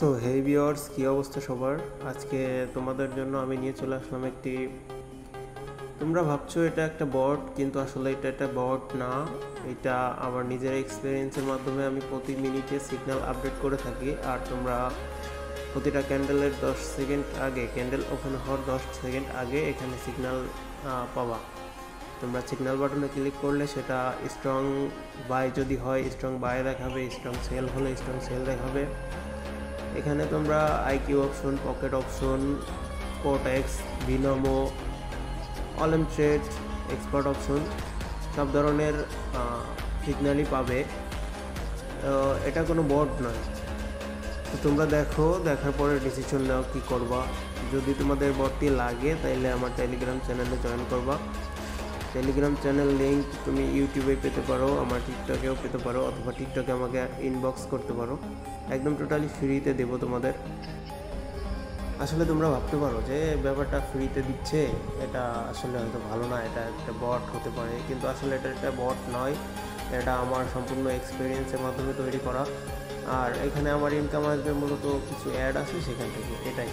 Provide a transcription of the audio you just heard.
So hey viewers, কী অবস্থা সবার? আজকে তোমাদের জন্য আমি নিয়ে চলে আসলাম একটি, তোমরা ভাবছো এটা একটা বট, কিন্তু আসলে এটা একটা বট না। এটা আমার নিজের এক্সপিরিয়েন্সের মাধ্যমে আমি প্রতি মিনিটে সিগন্যাল আপডেট করে থাকি। আর তোমরা প্রতিটা ক্যান্ডেলের 10 সেকেন্ড আগে, ক্যান্ডেল ওপেন হওয়ার 10 সেকেন্ড আগে এখানে সিগন্যাল পাবা। তোমরা সিগন্যাল বাটনে ক্লিক করলে সেটা স্ট্রং বাই যদি হয় স্ট্রং বাই দেখাবে, স্ট্রং সেল হলে স্ট্রং সেল দেখাবে। এখানে তোমরা IQ option, pocket option, Quotex, Binomo, Olymp trade, expert option সব ধরনের সিগন্যালই পাবে। এটা কোনো বট নয়। তো তোমরা দেখার পরে ডিসিশন নাও কী করবা। যদি তোমাদের বটটি লাগে তাইলে আমার টেলিগ্রাম চ্যানেলে জয়েন করবা। টেলিগ্রাম চ্যানেল লিঙ্ক তুমি ইউটিউবে পেতে পারো, আমার টিকটকেও পেতে পারো, অথবা টিকটকে আমাকে ইনবক্স করতে পারো। একদম টোটালি ফ্রিতে দেবো তোমাদের। আসলে তোমরা ভাবতে পারো যে ব্যাপারটা ফ্রিতে দিচ্ছে, এটা আসলে হয়তো ভালো না, এটা একটা বট হতে পারে, কিন্তু আসলে এটা একটা বট নয়। এটা আমার সম্পূর্ণ এক্সপিরিয়েন্সের মাধ্যমে তৈরি করা। আর এখানে আমার ইনকাম আসবে মূলত কিছু অ্যাড আছে সেখান থেকে, এটাই।